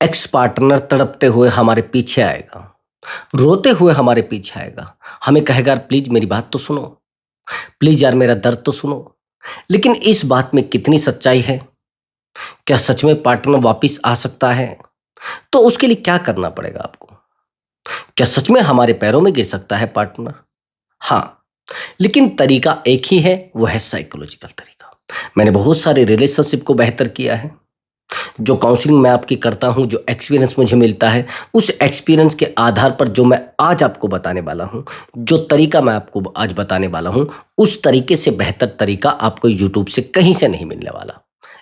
Ex partner तड़पते हुए हमारे पीछे आएगा, रोते हुए हमारे पीछे आएगा, हमें कहेगा यार प्लीज मेरी बात तो सुनो, प्लीज यार मेरा दर्द तो सुनो। लेकिन इस बात में कितनी सच्चाई है? क्या सच में पार्टनर वापिस आ सकता है? तो उसके लिए क्या करना पड़ेगा आपको? क्या सच में हमारे पैरों में गिर सकता है पार्टनर? हाँ, लेकिन तरीका एक ही है, वो है साइकोलॉजिकल तरीका। मैंने बहुत सारे रिलेशनशिप को बेहतर किया है। जो काउंसलिंग मैं आपकी करता हूं, जो एक्सपीरियंस मुझे मिलता है, उस एक्सपीरियंस के आधार पर जो मैं आज आपको बताने वाला हूं, जो तरीका मैं आपको आज बताने वाला हूं, उस तरीके से बेहतर तरीका आपको यूट्यूब से कहीं से नहीं मिलने वाला।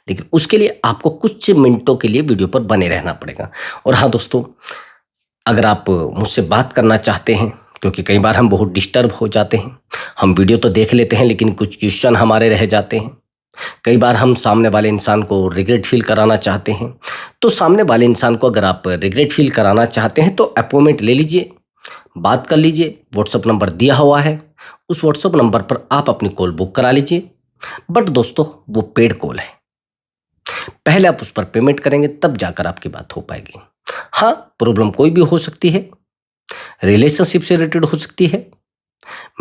लेकिन उसके लिए आपको कुछ मिनटों के लिए वीडियो पर बने रहना पड़ेगा। और हाँ दोस्तों, अगर आप मुझसे बात करना चाहते हैं, क्योंकि कई बार हम बहुत डिस्टर्ब हो जाते हैं, हम वीडियो तो देख लेते हैं लेकिन कुछ क्वेश्चन हमारे रह जाते हैं। कई बार हम सामने वाले इंसान को रिग्रेट फील कराना चाहते हैं। तो सामने वाले इंसान को अगर आप रिग्रेट फील कराना चाहते हैं तो अपॉइंटमेंट ले लीजिए, बात कर लीजिए। व्हाट्सअप नंबर दिया हुआ है, उस व्हाट्सअप नंबर पर आप अपनी कॉल बुक करा लीजिए। बट दोस्तों, वो पेड कॉल है, पहले आप उस पर पेमेंट करेंगे तब जाकर आपकी बात हो पाएगी। हाँ, प्रॉब्लम कोई भी हो सकती है, रिलेशनशिप से रिलेटेड हो सकती है,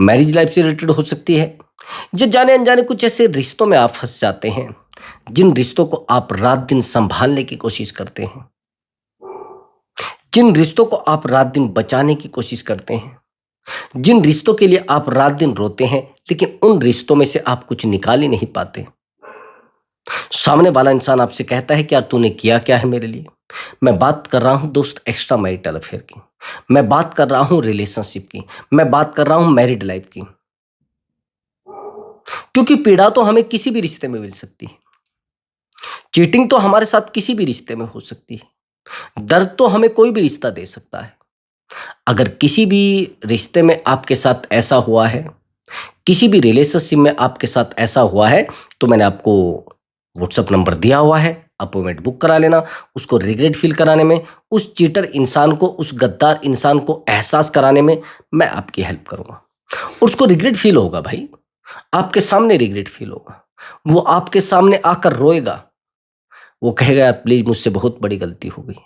मैरिज लाइफ से रिलेटेड हो सकती है, जो जाने अनजाने कुछ ऐसे रिश्तों में आप फंस जाते हैं, जिन रिश्तों को आप रात दिन संभालने की कोशिश करते हैं, जिन रिश्तों को आप रात दिन बचाने की कोशिश करते हैं, जिन रिश्तों के लिए आप रात दिन रोते हैं, लेकिन उन रिश्तों में से आप कुछ निकाल ही नहीं पाते। सामने वाला इंसान आपसे कहता है कि यार तूने किया क्या है मेरे लिए। मैं बात कर रहा हूं दोस्त एक्स्ट्रा मैरिटल अफेयर की, मैं बात कर रहा हूं रिलेशनशिप की, मैं बात कर रहा हूं मैरिड लाइफ की। क्योंकि पीड़ा तो हमें किसी भी रिश्ते में मिल सकती है, चीटिंग तो हमारे साथ किसी भी रिश्ते में हो सकती है, दर्द तो हमें कोई भी रिश्ता दे सकता है। अगर किसी भी रिश्ते में आपके साथ ऐसा हुआ है, किसी भी रिलेशनशिप में आपके साथ ऐसा हुआ है, तो मैंने आपको व्हाट्सअप नंबर दिया हुआ है, अपॉइंटमेंट बुक करा लेना। उसको रिग्रेट फील कराने में, उस चीटर इंसान को, उस गद्दार इंसान को एहसास कराने में मैं आपकी हेल्प करूंगा। उसको रिग्रेट फील होगा भाई, आपके सामने रिग्रेट फील होगा, वो आपके सामने आकर रोएगा। वो कहेगा यार प्लीज मुझसे बहुत बड़ी गलती हो गई,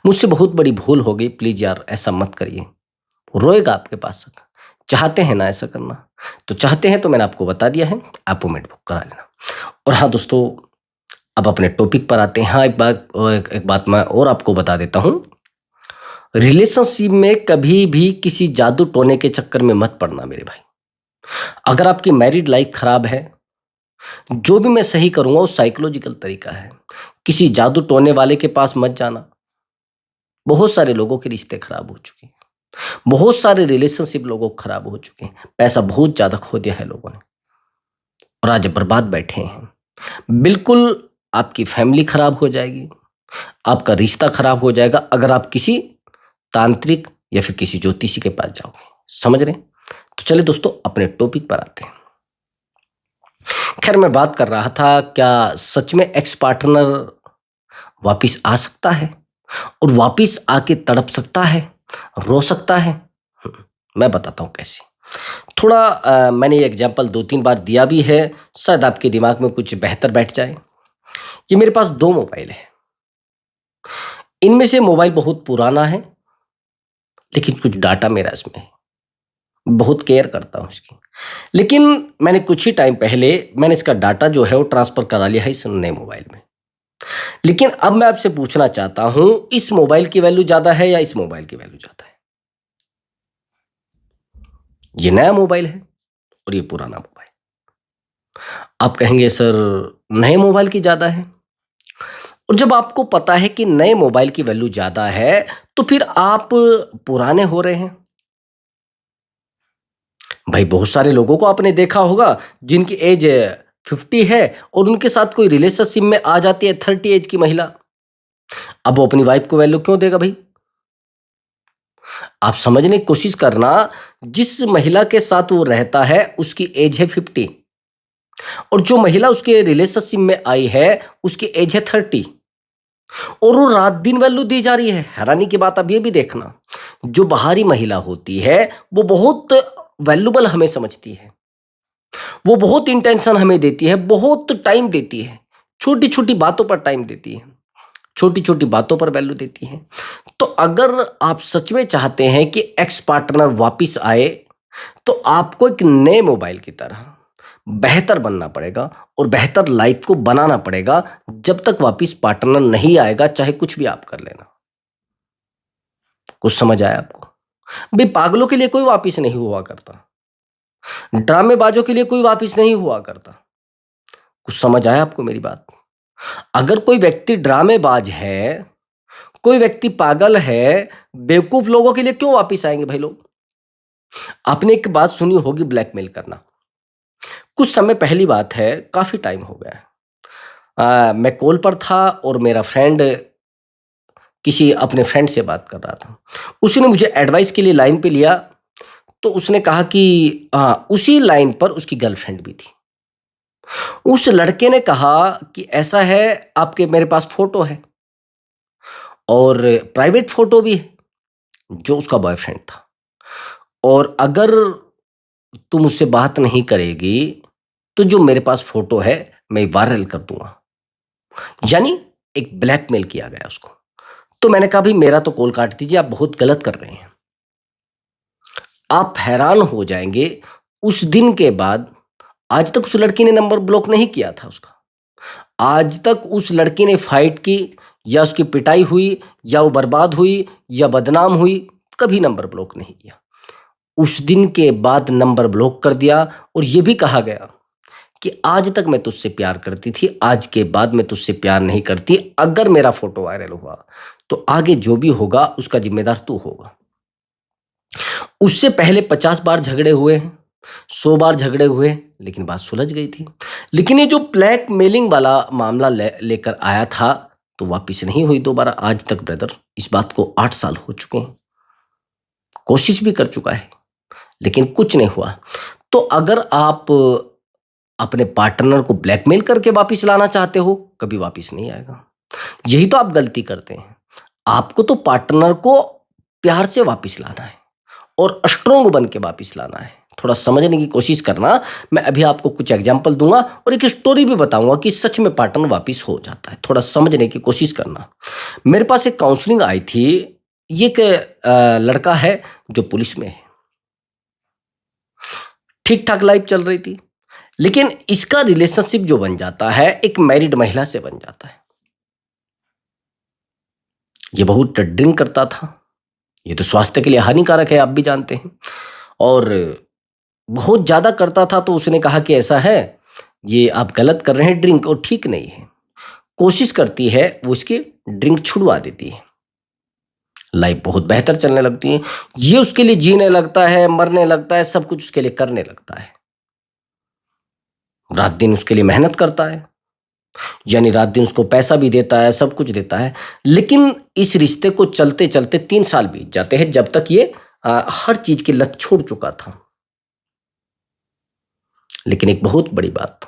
मुझसे बहुत बड़ी भूल हो गई, प्लीज यार ऐसा मत करिए। वो रोएगा आपके पास आकर। चाहते हैं ना ऐसा करना? तो चाहते हैं तो मैंने आपको बता दिया है, अपॉइंटमेंट बुक करा लेना। और हाँ दोस्तों, अब अपने टॉपिक पर आते हैं। हाँ, एक बात मैं और आपको बता देता हूं, रिलेशनशिप में कभी भी किसी जादू टोने के चक्कर में मत पड़ना मेरे भाई। अगर आपकी मैरिड लाइफ खराब है, जो भी मैं सही करूंगा वो साइकोलॉजिकल तरीका है। किसी जादू टोने वाले के पास मत जाना। बहुत सारे लोगों के रिश्ते खराब हो चुके हैं, बहुत सारे रिलेशनशिप लोगों के खराब हो चुके हैं, पैसा बहुत ज्यादा खो दिया है लोगों ने और आज बर्बाद बैठे हैं। बिल्कुल आपकी फैमिली खराब हो जाएगी, आपका रिश्ता खराब हो जाएगा अगर आप किसी तांत्रिक या फिर किसी ज्योतिषी के पास जाओगे। समझ रहे हैं? तो चलिए दोस्तों, अपने टॉपिक पर आते हैं। खैर, मैं बात कर रहा था, क्या सच में एक्स पार्टनर वापिस आ सकता है और वापिस आके तड़प सकता है, रो सकता है? मैं बताता हूं कैसे। थोड़ा मैंने ये एग्जाम्पल 2-3 बार दिया भी है, शायद आपके दिमाग में कुछ बेहतर बैठ जाए। ये मेरे पास 2 मोबाइल है, इनमें से मोबाइल बहुत पुराना है, लेकिन कुछ डाटा मेरा इसमें है, बहुत केयर करता हूँ इसकी। लेकिन मैंने कुछ ही टाइम पहले मैंने इसका डाटा जो है वो ट्रांसफर करा लिया है इस नए मोबाइल में। लेकिन अब मैं आपसे पूछना चाहता हूं, इस मोबाइल की वैल्यू ज्यादा है या इस मोबाइल की वैल्यू ज्यादा है? ये नया मोबाइल है और ये पुराना मोबाइल। आप कहेंगे सर नए मोबाइल की ज्यादा है। और जब आपको पता है कि नए मोबाइल की वैल्यू ज्यादा है, तो फिर आप पुराने हो रहे हैं। भाई बहुत सारे लोगों को आपने देखा होगा जिनकी एज 50 है और उनके साथ कोई रिलेशनशिप में आ जाती है 30 एज की महिला। अब वो अपनी वाइफ को वैल्यू क्यों देगा भाई? आप समझने की कोशिश करना, जिस महिला के साथ वो रहता है उसकी एज है 50 और जो महिला उसके रिलेशनशिप में आई है उसकी एज है 30 और वो रात दिन वैल्यू दी जा रही है। हैरानी की बात आप ये भी देखना, जो बाहरी महिला होती है वो बहुत वैल्यूबल हमें समझती है, वो बहुत इंटेंशन हमें देती है, बहुत टाइम देती है, छोटी छोटी बातों पर टाइम देती है। छोटी-छोटी बातों पर वैल्यू देती हैं। तो अगर आप सच में चाहते हैं कि एक्स पार्टनर वापिस आए, तो आपको एक नए मोबाइल की तरह बेहतर बनना पड़ेगा और बेहतर लाइफ को बनाना पड़ेगा, जब तक वापिस पार्टनर नहीं आएगा, चाहे कुछ भी आप कर लेना। कुछ समझ आया आपको? भई पागलों के लिए कोई वापिस नहीं हुआ करता। ड्रामेबाजों के लिए कोई वापिस नहीं हुआ करता। कुछ समझ आया आपको मेरी बात? अगर कोई व्यक्ति ड्रामेबाज है, कोई व्यक्ति पागल है, बेवकूफ लोगों के लिए क्यों वापिस आएंगे भाई लोग? आपने एक बात सुनी होगी, ब्लैकमेल करना। कुछ समय पहली बात है, काफी टाइम हो गया है। मैं कॉल पर था और मेरा फ्रेंड किसी अपने फ्रेंड से बात कर रहा था। उसने मुझे एडवाइस के लिए लाइन पे लिया, तो उसने कहा कि उसी लाइन पर उसकी गर्लफ्रेंड भी थी। उस लड़के ने कहा कि ऐसा है, आपके मेरे पास फोटो है और प्राइवेट फोटो भी है, जो उसका बॉयफ्रेंड था, और अगर तुम मुझसे बात नहीं करेगी, तो जो मेरे पास फोटो है मैं वायरल कर दूंगा। यानी एक ब्लैकमेल किया गया उसको। तो मैंने कहा भाई मेरा तो कॉल काट दीजिए, आप बहुत गलत कर रहे हैं। आप हैरान हो जाएंगे, उस दिन के बाद आज तक उस लड़की ने नंबर ब्लॉक नहीं किया था उसका। आज तक उस लड़की ने फाइट की, या उसकी पिटाई हुई, या वो बर्बाद हुई, या बदनाम हुई, कभी नंबर ब्लॉक नहीं किया। उस दिन के बाद नंबर ब्लॉक कर दिया, और ये भी कहा गया कि आज तक मैं तुझसे प्यार करती थी, आज के बाद मैं तुझसे प्यार नहीं करती। अगर मेरा फोटो वायरल हुआ, तो आगे जो भी होगा उसका जिम्मेदार तू होगा। उससे पहले 50 बार झगड़े हुए हैं, 100 बार झगड़े हुए, लेकिन बात सुलझ गई थी। लेकिन ये जो ब्लैकमेलिंग वाला मामला लेकर आया था, तो वापिस नहीं हुई दोबारा आज तक। ब्रदर, इस बात को 8 साल हो चुके हैं, कोशिश भी कर चुका है, लेकिन कुछ नहीं हुआ। तो अगर आप अपने पार्टनर को ब्लैकमेल करके वापिस लाना चाहते हो, कभी वापिस नहीं आएगा। यही तो आप गलती करते हैं। आपको तो पार्टनर को प्यार से वापिस लाना है और स्ट्रोंग बन के वापिस लाना है। थोड़ा समझने की कोशिश करना। मैं अभी आपको कुछ एग्जाम्पल दूंगा और एक स्टोरी भी बताऊंगा कि सच में पार्टनर वापिस हो जाता है। थोड़ा समझने की कोशिश करना। मेरे पास एक काउंसलिंग आई थी। ये एक लड़का है जो पुलिस में है, ठीक ठाक लाइफ चल रही थी, लेकिन इसका रिलेशनशिप जो बन जाता है, एक मैरिड महिला से बन जाता है। ये बहुत ड्रिंक करता था। ये तो स्वास्थ्य के लिए हानिकारक है, आप भी जानते हैं। और बहुत ज़्यादा करता था, तो उसने कहा कि ऐसा है, ये आप गलत कर रहे हैं, ड्रिंक और ठीक नहीं है। कोशिश करती है वो इसकी ड्रिंक छुड़वा देती है, लाइफ बहुत बेहतर चलने लगती है। ये उसके लिए जीने लगता है, मरने लगता है, सब कुछ उसके लिए करने लगता है। रात दिन उसके लिए मेहनत करता है, यानी रात दिन उसको पैसा भी देता है, सब कुछ देता है। लेकिन इस रिश्ते को चलते चलते 3 साल बीत जाते हैं, जब तक ये हर चीज की लत छोड़ चुका था। लेकिन एक बहुत बड़ी बात,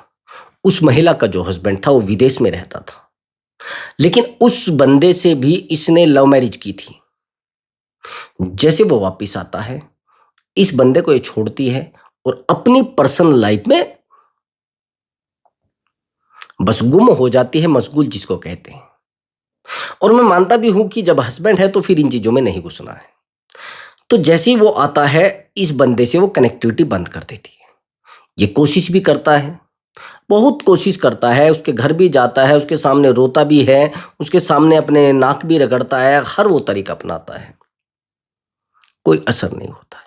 उस महिला का जो हस्बैंड था वो विदेश में रहता था, लेकिन उस बंदे से भी इसने लव मैरिज की थी। जैसे वो वापिस आता है, इस बंदे को ये छोड़ती है और अपनी पर्सनल लाइफ में बस गुम हो जाती है, मशगूल जिसको कहते हैं। और मैं मानता भी हूं कि जब हस्बैंड है तो फिर इन चीजों में नहीं घुसना है। तो जैसे ही वो आता है, इस बंदे से वो कनेक्टिविटी बंद कर देती है। ये कोशिश भी करता है, बहुत कोशिश करता है, उसके घर भी जाता है, उसके सामने रोता भी है, उसके सामने अपने नाक भी रगड़ता है, हर वो तरीका अपनाता है, कोई असर नहीं होता है।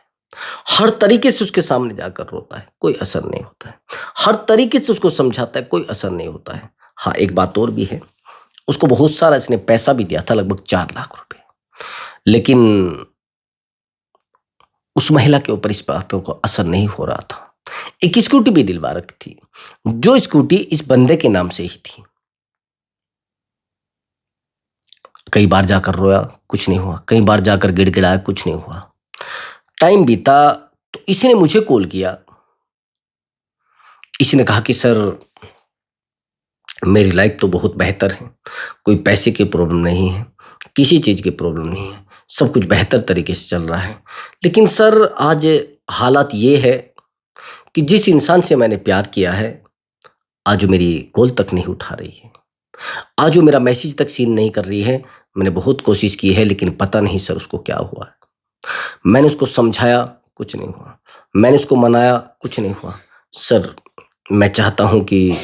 हर तरीके से उसके सामने जाकर रोता है, कोई असर नहीं होता है। हर तरीके से उसको समझाता है, कोई असर नहीं होता है। हाँ, एक बात और भी है, उसको बहुत सारा इसने पैसा भी दिया था, लगभग 4 लाख रुपए, लेकिन उस महिला के ऊपर इस बातों को असर नहीं हो रहा था। एक स्कूटी भी दिलवा रखी थी, जो स्कूटी इस बंदे के नाम से ही थी। कई बार जाकर रोया, कुछ नहीं हुआ, कई बार जाकर गिड़गिड़ाया, कुछ नहीं हुआ। टाइम बीता तो इसने मुझे कॉल किया। इसने कहा कि सर, मेरी लाइफ तो बहुत बेहतर है, कोई पैसे की प्रॉब्लम नहीं है, किसी चीज़ की प्रॉब्लम नहीं है, सब कुछ बेहतर तरीके से चल रहा है। लेकिन सर, आज हालात ये है कि जिस इंसान से मैंने प्यार किया है, आज वो मेरी कॉल तक नहीं उठा रही है। आज वो मेरा मैसेज तक सीन नहीं कर रही है। मैंने बहुत कोशिश की है लेकिन पता नहीं सर उसको क्या हुआ है। मैंने उसको समझाया, कुछ नहीं हुआ। मैंने उसको मनाया, कुछ नहीं हुआ। सर मैं चाहता हूँ कि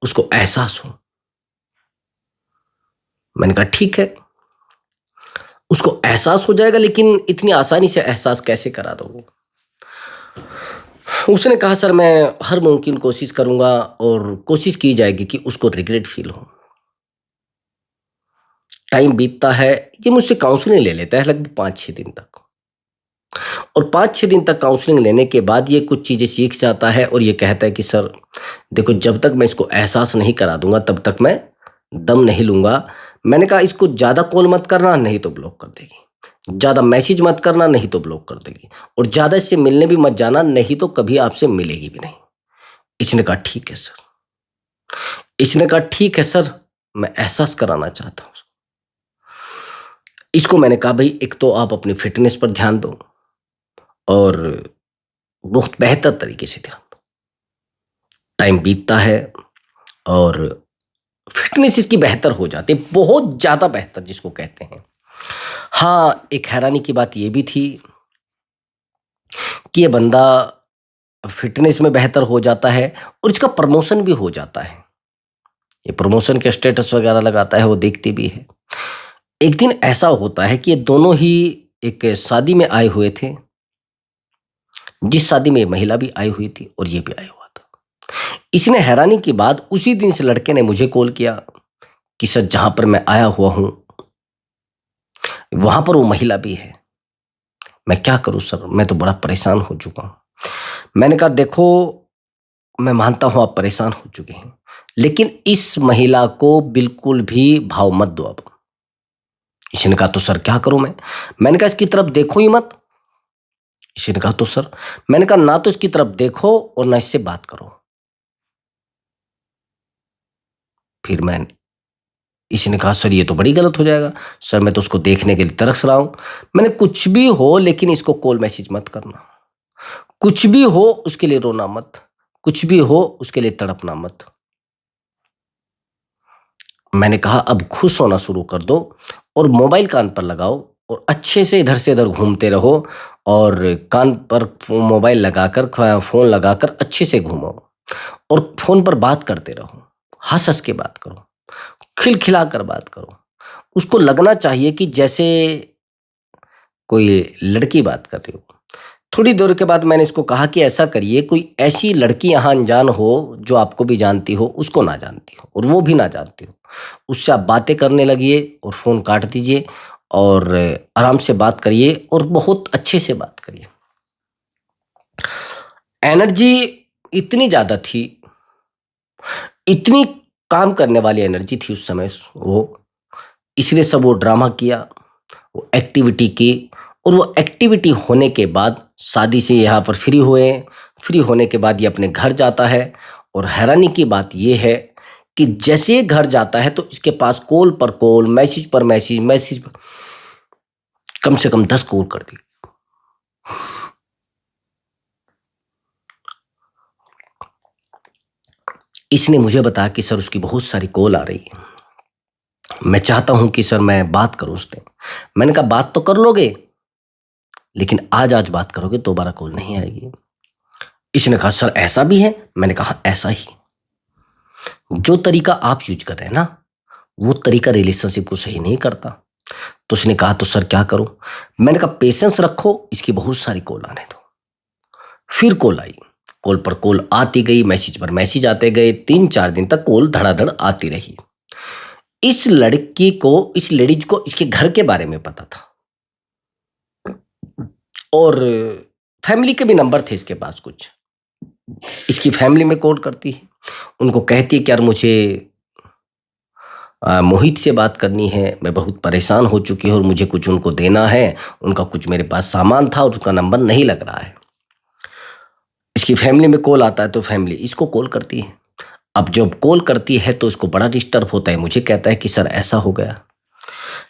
उसको एहसास हो। मैंने कहा ठीक है, उसको एहसास हो जाएगा लेकिन इतनी आसानी से एहसास कैसे करा दोगे? उसने कहा सर मैं हर मुमकिन कोशिश करूँगा और कोशिश की जाएगी कि उसको रिग्रेट फ़ील हो। टाइम बीतता है, ये मुझसे काउंसलिंग ले लेता है लगभग 5-6 दिन तक। और 5-6 दिन तक काउंसलिंग लेने के बाद ये कुछ चीज़ें सीख जाता है और ये कहता है कि सर देखो जब तक मैं इसको एहसास नहीं करा दूँगा तब तक मैं दम नहीं लूँगा। मैंने कहा इसको ज़्यादा कॉल मत करना नहीं तो ब्लॉक कर देगी। ज़्यादा मैसेज मत करना नहीं तो ब्लॉक कर देगी। और ज़्यादा इससे मिलने भी मत जाना नहीं तो कभी आपसे मिलेगी भी नहीं। इसने कहा ठीक है सर। इसने कहा ठीक है सर, मैं एहसास कराना चाहता हूँ। इसको मैंने कहा भई एक तो आप अपनी फ़िटनेस पर ध्यान दो और बहुत बेहतर तरीके से ध्यान दो। टाइम बीतता है और फ़िटनेस इसकी बेहतर हो जाती है, बहुत ज़्यादा बेहतर जिसको कहते हैं। हाँ, एक हैरानी की बात ये भी थी कि ये बंदा फ़िटनेस में बेहतर हो जाता है और इसका प्रमोशन भी हो जाता है। ये प्रमोशन के स्टेटस वगैरह लगाता है, वो देखती भी है। एक दिन ऐसा होता है कि ये दोनों ही एक शादी में आए हुए थे, जिस शादी में ये महिला भी आई हुई थी और ये भी आया हुआ था। इसने हैरानी की बात उसी दिन से लड़के ने मुझे कॉल किया कि सर जहाँ पर मैं आया हुआ हूँ, वहाँ पर वो महिला भी है। मैं क्या करूँ सर? मैं तो बड़ा परेशान हो चुका हूँ। मैंने कहा देखो, मैं मानता हूँ आप परेशान हो चुके हैं, लेकिन इस महिला को बिल्कुल भी भाव मत दो अब। इसने कहा तो सर क्या करूँ मैं? मैंने कहा इसकी तरफ देखो ही मत। इसने कहा तो सर, मैंने कहा ना तो इसकी तरफ देखो और ना इससे बात करो। फिर मैं इसने कहा सर ये तो बड़ी गलत हो जाएगा। सर मैं तो उसको देखने के लिए तरस रहा हूँ। मैंने कुछ भी हो लेकिन इसको कॉल मैसेज मत करना। कुछ भी हो उसके लिए रोना मत। कुछ भी हो उसके लिए तड़पना मत। मैंने कहा अब खुश होना शुरू कर दो और मोबाइल कान पर लगाओ और अच्छे से इधर से इधर घूमते रहो और कान पर मोबाइल लगाकर फ़ोन लगाकर अच्छे से घूमो और फ़ोन पर बात करते रहो। हँस-हँस के बात करो, खिलखिलाकर बात करो। उसको लगना चाहिए कि जैसे कोई लड़की बात कर रही हो। थोड़ी देर के बाद मैंने इसको कहा कि ऐसा करिए, कोई ऐसी लड़की यहाँ अनजान हो जो आपको भी जानती हो, उसको ना जानती हो और वो भी ना जानती हो। उससे आप बातें करने लगिए और फ़ोन काट दीजिए और आराम से बात करिए और बहुत अच्छे से बात करिए। एनर्जी इतनी ज़्यादा थी, इतनी काम करने वाली एनर्जी थी उस समय वो, इसलिए सब वो ड्रामा किया, वो एक्टिविटी की और वो एक्टिविटी होने के बाद शादी से यहाँ पर फ्री हुए। फ्री होने के बाद ये अपने घर जाता है और हैरानी की बात ये है कि जैसे ये घर जाता है तो इसके पास कॉल पर कॉल, मैसेज पर मैसेज, मैसेज पर कम से कम 10 कॉल कर दी। इसने मुझे बताया कि सर उसकी बहुत सारी कॉल आ रही है। मैं चाहता हूँ कि सर मैं बात करूँ उससे। मैंने कहा बात तो कर लोगे, लेकिन आज-आज बात करोगे दोबारा कॉल नहीं आएगी। इसने कहा सर ऐसा भी है? मैंने कहा ऐसा ही। जो तरीका आप यूज़ कर रहे हैं ना, वो तरीका रिलेशनशिप को सही नहीं करता। तो उसने कहा तो सर क्या करूँ? मैंने कहा पेशेंस रखो, इसकी बहुत सारी कॉल आने दो। फिर कॉल आई। कॉल पर कॉल आती गई, मैसेज पर मैसेज आते गए। 3-4 दिन तक कॉल धड़ाधड़ आती रही। इस लड़की को, इस लेडीज़ को इसके घर के बारे में पता था और फैमिली के भी नंबर थे इसके पास कुछ। इसकी फैमिली में कॉल करती है, उनको कहती है कि यार मुझे मोहित से बात करनी है, मैं बहुत परेशान हो चुकी हूँ और मुझे कुछ उनको देना है, उनका कुछ मेरे पास सामान था और उसका नंबर नहीं लग रहा है। इसकी फैमिली में कॉल आता है तो फैमिली इसको कॉल करती है। अब जब कॉल करती है तो इसको बड़ा डिस्टर्ब होता है, मुझे कहता है कि सर ऐसा हो गया।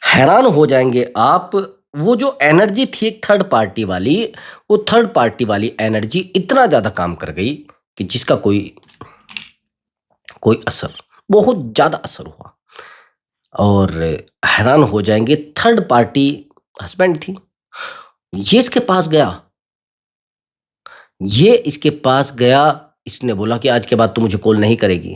हैरान हो जाएँगे आप, वो जो एनर्जी थी एक थर्ड पार्टी वाली, वो थर्ड पार्टी वाली एनर्जी इतना ज़्यादा काम कर गई कि जिसका कोई कोई असर बहुत ज़्यादा असर हुआ और हैरान हो जाएँगे, थर्ड पार्टी हस्बैंड थी। ये इसके पास गया ये इसके पास गया, इसने बोला कि आज के बाद तू मुझे कॉल नहीं करेगी।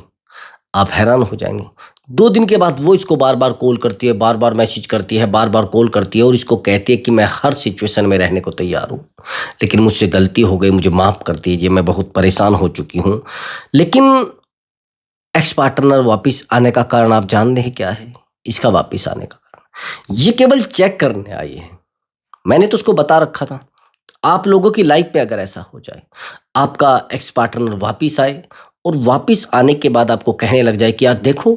आप हैरान हो जाएँगे। 2 दिन के बाद वो इसको बार-बार कॉल करती है, बार-बार मैसेज करती है, बार-बार कॉल करती है और इसको कहती है कि मैं हर सिचुएशन में रहने को तैयार हूँ। लेकिन मुझसे गलती हो गई, मुझे माफ़ कर दीजिए, मैं बहुत परेशान हो चुकी हूँ। लेकिन एक्स पार्टनर वापिस आने का कारण आप जान रहे हैं क्या है? इसका वापिस आने का कारण, ये केवल चेक करने आई है। मैंने तो उसको बता रखा था, आप लोगों की लाइफ में अगर ऐसा हो जाए, आपका एक्स पार्टनर वापिस आए और वापिस आने के बाद आपको कहने लग जाए कि यार देखो,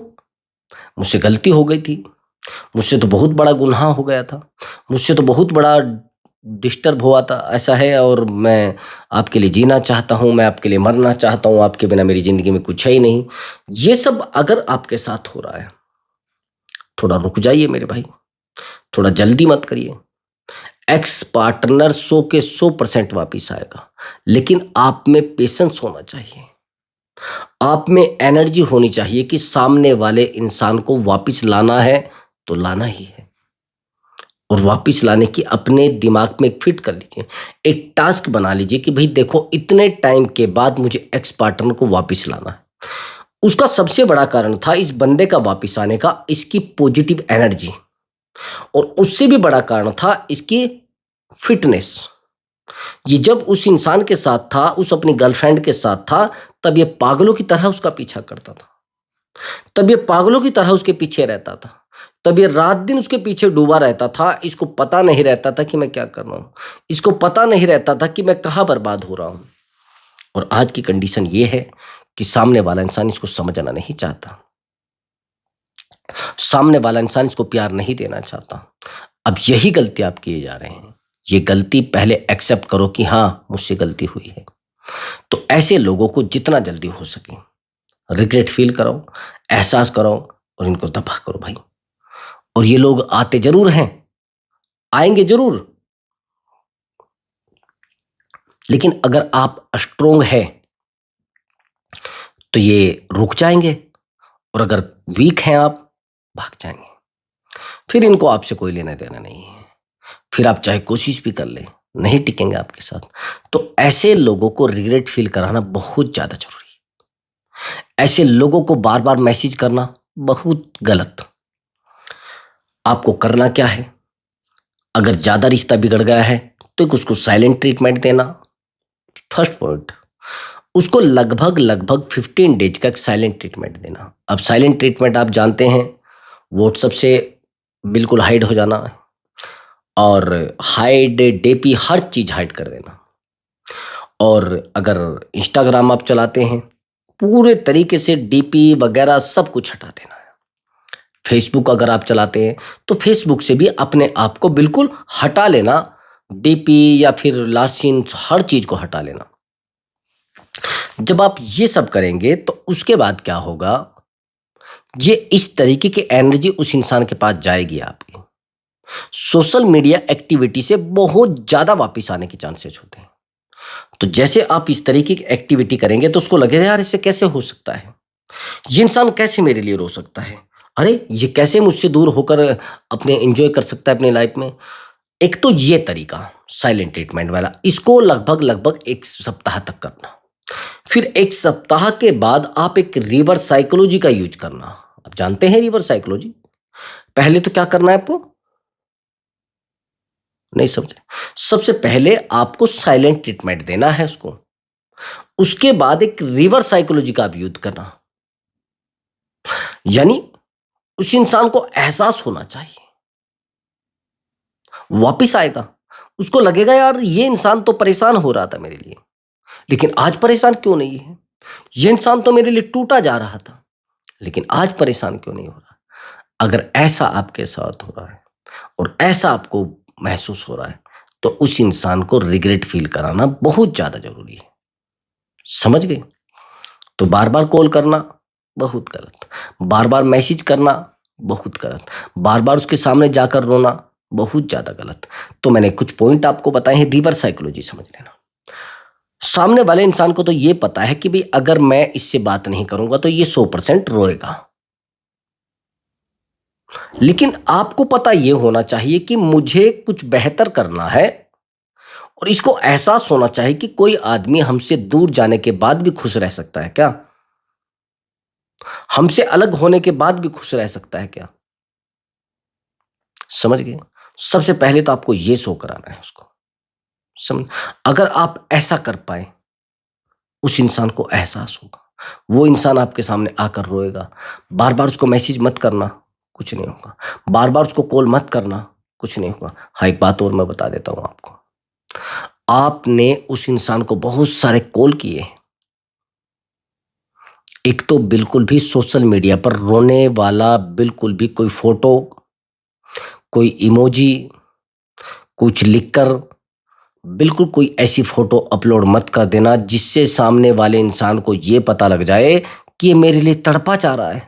मुझसे गलती हो गई थी, मुझसे तो बहुत बड़ा गुनाह हो गया था, मुझसे तो बहुत बड़ा डिस्टर्ब हुआ था, ऐसा है और मैं आपके लिए जीना चाहता हूँ, मैं आपके लिए मरना चाहता हूँ, आपके बिना मेरी ज़िंदगी में कुछ है ही नहीं। ये सब अगर आपके साथ हो रहा है, थोड़ा रुक जाइए मेरे भाई, थोड़ा जल्दी मत करिए। एक्स पार्टनर 100 के 100% वापिस आएगा, लेकिन आप में पेशेंस होना चाहिए। आप में एनर्जी होनी चाहिए कि सामने वाले इंसान को वापिस लाना है, तो लाना ही है और वापिस लाने की अपने दिमाग में एक फिट कर लीजिए। एक टास्क बना लीजिए कि भई देखो इतने टाइम के बाद मुझे एक्स पार्टनर को वापिस लाना है। उसका सबसे बड़ा कारण था इस बंदे का वापिस आने का इसकी पॉजिटिव एनर्जी और उससे भी बड़ा कारण था इसकी फिटनेस। ये जब उस इंसान के साथ था, उस अपनी गर्लफ्रेंड के साथ था, तब ये पागलों की तरह उसका पीछा करता था। तब ये पागलों की तरह उसके पीछे रहता था। तब ये रात-दिन उसके पीछे डूबा रहता था। इसको पता नहीं रहता था कि मैं क्या कर रहा हूँ। इसको पता नहीं रहता था कि मैं कहाँ बर्बाद हो रहा हूँ। और आज की कंडीशन ये है कि सामने वाला इंसान इसको समझना नहीं चाहता। सामने वाला इंसान इसको प्यार नहीं देना चाहता। अब यही गलती आप किए जा रहे हैं। ये गलती पहले एक्सेप्ट करो कि हाँ, मुझसे गलती हुई है। तो ऐसे लोगों को जितना जल्दी हो सके रिग्रेट फील कराओ, एहसास कराओ और इनको दफ़ा करो भाई। और ये लोग आते ज़रूर हैं, आएँगे ज़रूर, लेकिन अगर आप स्ट्रॉन्ग हैं, तो ये रुक जाएँगे और अगर वीक हैं आप, भाग जाएँगे। फिर इनको आपसे कोई लेना-देना नहीं है। फिर आप चाहे कोशिश भी कर लें, नहीं टिकेंगे आपके साथ। तो ऐसे लोगों को रिग्रेट फील कराना बहुत ज़्यादा ज़रूरी है। ऐसे लोगों को बार-बार मैसेज करना बहुत गलत। आपको करना क्या है? अगर ज़्यादा रिश्ता बिगड़ गया है, तो एक उसको साइलेंट ट्रीटमेंट देना, फर्स्ट पॉइंट। उसको लगभग 15 डेज का एक साइलेंट ट्रीटमेंट देना। अब साइलेंट ट्रीटमेंट आप जानते हैं, व्हाट्सएप से बिल्कुल हाइड हो जाना और हाइड, डीपी हर चीज़ हाइड कर देना। और अगर इंस्टाग्राम आप चलाते हैं, पूरे तरीके से डीपी वगैरह सब कुछ हटा देना है। फेसबुक अगर आप चलाते हैं, तो फेसबुक से भी अपने आप को बिल्कुल हटा लेना, डीपी या फिर लास्ट सीन हर चीज़ को हटा लेना। जब आप ये सब करेंगे, तो उसके बाद क्या होगा, ये इस तरीके की एनर्जी उस इंसान के पास जाएगी आपकी। सोशल मीडिया एक्टिविटी से बहुत ज़्यादा वापिस आने के चांसेस होते हैं। तो जैसे आप इस तरीके की एक्टिविटी करेंगे, तो उसको लगेगा यार इससे कैसे हो सकता है? ये इंसान कैसे मेरे लिए रो सकता है? अरे! ये कैसे मुझसे दूर होकर अपने एन्जॉय कर सकता है अपनी लाइफ़ में? एक तो ये तरीका साइलेंट ट्रीटमेंट वाला, इसको लगभग 1 सप्ताह तक करना। फिर 1 सप्ताह के बाद आप एक रिवर्स साइकोलॉजी का यूज़ करना। आप जानते हैं रिवर्स साइकोलॉजी? पहले तो क्या करना है आपको? नहीं समझे? सबसे पहले आपको साइलेंट ट्रीटमेंट देना है उसको। उसके बाद एक रिवर्स साइकोलॉजी का आप यूज़ करना। यानी उस इंसान को एहसास होना चाहिए, वापिस आएगा। उसको लगेगा यार ये इंसान तो परेशान हो रहा था मेरे लिए, लेकिन आज परेशान क्यों नहीं है? ये इंसान तो मेरे लिए टूटा जा रहा था, लेकिन आज परेशान क्यों नहीं हो रहा? अगर ऐसा आपके साथ हो रहा है और ऐसा आपको महसूस हो रहा है, तो उस इंसान को रिग्रेट फील कराना बहुत ज़्यादा ज़रूरी है। समझ गए? तो बार-बार कॉल करना बहुत गलत, बार-बार मैसेज करना बहुत गलत, बार-बार उसके सामने जाकर रोना बहुत ज़्यादा गलत। तो मैंने कुछ पॉइंट आपको बताए हैं, रिवर्स साइकोलॉजी समझ लेना। सामने वाले इंसान को तो ये पता है कि भई अगर मैं इससे बात नहीं करूँगा, तो ये 100% रोएगा। लेकिन आपको पता ये होना चाहिए कि मुझे कुछ बेहतर करना है और इसको एहसास होना चाहिए कि कोई आदमी हमसे दूर जाने के बाद भी खुश रह सकता है क्या? हमसे अलग होने के बाद भी खुश रह सकता है क्या? समझ गए? सबसे पहले तो आपको ये शो कराना है उसको। समझ अगर आप ऐसा कर पाए, उस इंसान को एहसास होगा। वो इंसान आपके सामने आकर रोएगा। बार-बार उसको मैसेज मत करना, कुछ नहीं होगा। बार-बार उसको कॉल मत करना, कुछ नहीं होगा। हाँ, एक बात और मैं बता देता हूँ आपको। आपने उस इंसान को बहुत सारे कॉल किए। एक तो बिल्कुल भी सोशल मीडिया पर रोने वाला बिल्कुल भी कोई फ़ोटो, कोई इमोजी, कुछ लिखकर बिल्कुल कोई ऐसी फ़ोटो अपलोड मत कर देना जिससे सामने वाले इंसान को ये पता लग जाए कि ये मेरे लिए तड़पा जा रहा है,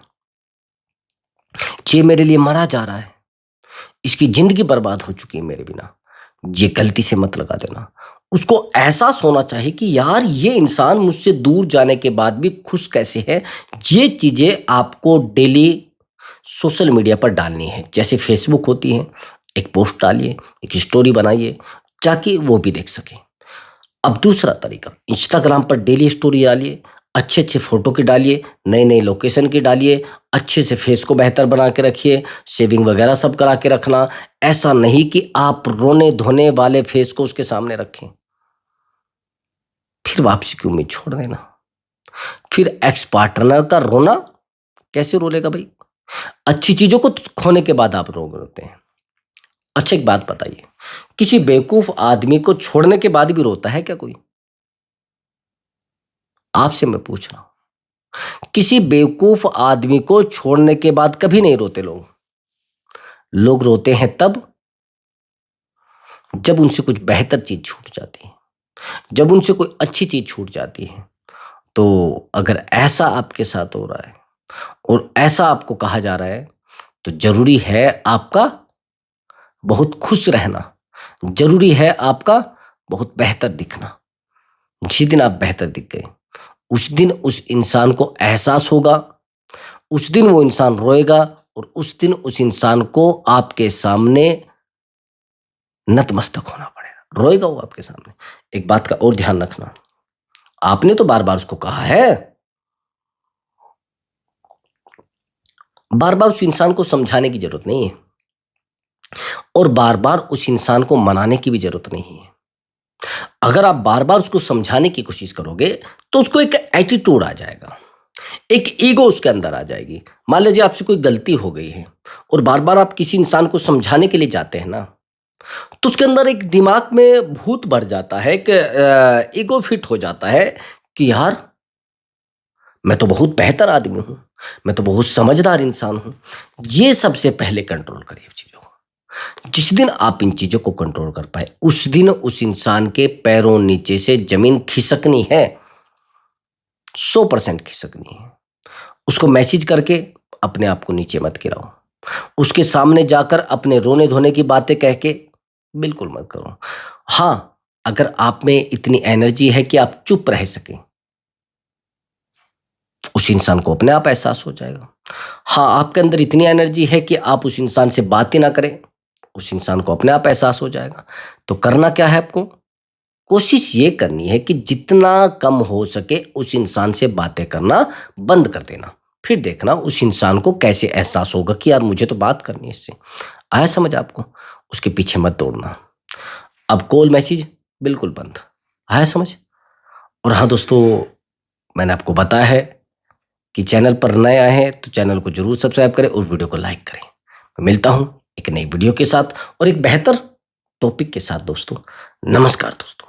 ये मेरे लिए मरा जा रहा है, इसकी ज़िंदगी बर्बाद हो चुकी है मेरे बिना। ये गलती से मत लगा देना। उसको एहसास होना चाहिए कि यार ये इंसान मुझसे दूर जाने के बाद भी खुश कैसे है। ये चीज़ें आपको डेली सोशल मीडिया पर डालनी है। जैसे फ़ेसबुक होती है, एक पोस्ट डालिए, एक स्टोरी बनाइए ताकि वो भी देख सकें। अब दूसरा तरीका, इंस्टाग्राम पर डेली स्टोरी डालिए, अच्छे-अच्छे फ़ोटो की डालिए, नई-नई लोकेशन की डालिए, अच्छे से फ़ेस को बेहतर बना के रखिए, शेविंग वगैरह सब करा के रखना। ऐसा नहीं कि आप रोने-धोने वाले फ़ेस को उसके सामने रखें। फिर वापसी की उम्मीद छोड़ देना। फिर एक्स पार्टनर का रोना कैसे रो लेगा भई? अच्छी चीज़ों को खोने के बाद आप रोते हैं। अच्छा एक बात बताइए, किसी बेवकूफ़ आदमी को छोड़ने के बाद भी रोता है क्या कोई? आपसे मैं पूछ रहा हूँ। किसी बेवकूफ आदमी को छोड़ने के बाद कभी नहीं रोते लोग। लोग रोते हैं तब जब उनसे कुछ बेहतर चीज छूट जाती है, जब उनसे कोई अच्छी चीज छूट जाती है। तो अगर ऐसा आपके साथ हो रहा है और ऐसा आपको कहा जा रहा है, तो जरूरी है आपका बहुत खुश रहना, जरूरी है आपका बहुत बेहतर दिखना। जिस दिन आप बेहतर दिख गए, उस दिन उस इंसान को एहसास होगा, उस दिन वो इंसान रोएगा और उस दिन उस इंसान को आपके सामने नतमस्तक होना पड़ेगा। रोएगा वो आपके सामने। एक बात का और ध्यान रखना, आपने तो बार-बार उसको कहा है, बार-बार उस इंसान को समझाने की ज़रूरत नहीं है और बार-बार उस इंसान को मनाने की भी ज़रूरत नहीं है। अगर आप बार-बार उसको समझाने की कोशिश करोगे, तो उसको एक एटीट्यूड आ जाएगा, एक ईगो उसके अंदर आ जाएगी। मान लीजिए आपसे कोई गलती हो गई है और बार-बार आप किसी इंसान को समझाने के लिए जाते हैं ना, तो उसके अंदर एक दिमाग में भूत भर जाता है कि ईगो फिट हो जाता है कि यार मैं तो बहुत बेहतर आदमी हूँ, मैं तो बहुत समझदार इंसान हूँ। ये सबसे पहले कंट्रोल करिए चीज़ों को। जिस दिन आप इन चीज़ों को कंट्रोल कर पाए, उस दिन उस इंसान के पैरों नीचे से ज़मीन खिसकनी है, 100% खिसकनी है। उसको मैसेज करके अपने आप को नीचे मत गिराओ। उसके सामने जाकर अपने रोने-धोने की बातें कह के बिल्कुल मत करो। हाँ, अगर आप में इतनी एनर्जी है कि आप चुप रह सकें, उस इंसान को अपने आप एहसास हो जाएगा। हाँ, आपके अंदर इतनी एनर्जी है कि आप उस इंसान से बात ही ना करें, उस इंसान को अपने आप एहसास हो जाएगा। तो करना क्या है आपको? कोशिश ये करनी है कि जितना कम हो सके उस इंसान से बातें करना बंद कर देना। फिर देखना उस इंसान को कैसे एहसास होगा कि यार मुझे तो बात करनी है इससे। आया समझ आपको? उसके पीछे मत दौड़ना। अब कॉल मैसेज बिल्कुल बंद। आया समझ? और हाँ दोस्तों, मैंने आपको बताया है कि चैनल पर नए आए हैं तो चैनल को ज़रूर सब्सक्राइब करें और वीडियो को लाइक करें। मैं मिलता हूँ एक नई वीडियो के साथ और एक बेहतर टॉपिक के साथ दोस्तों। नमस्कार दोस्तों।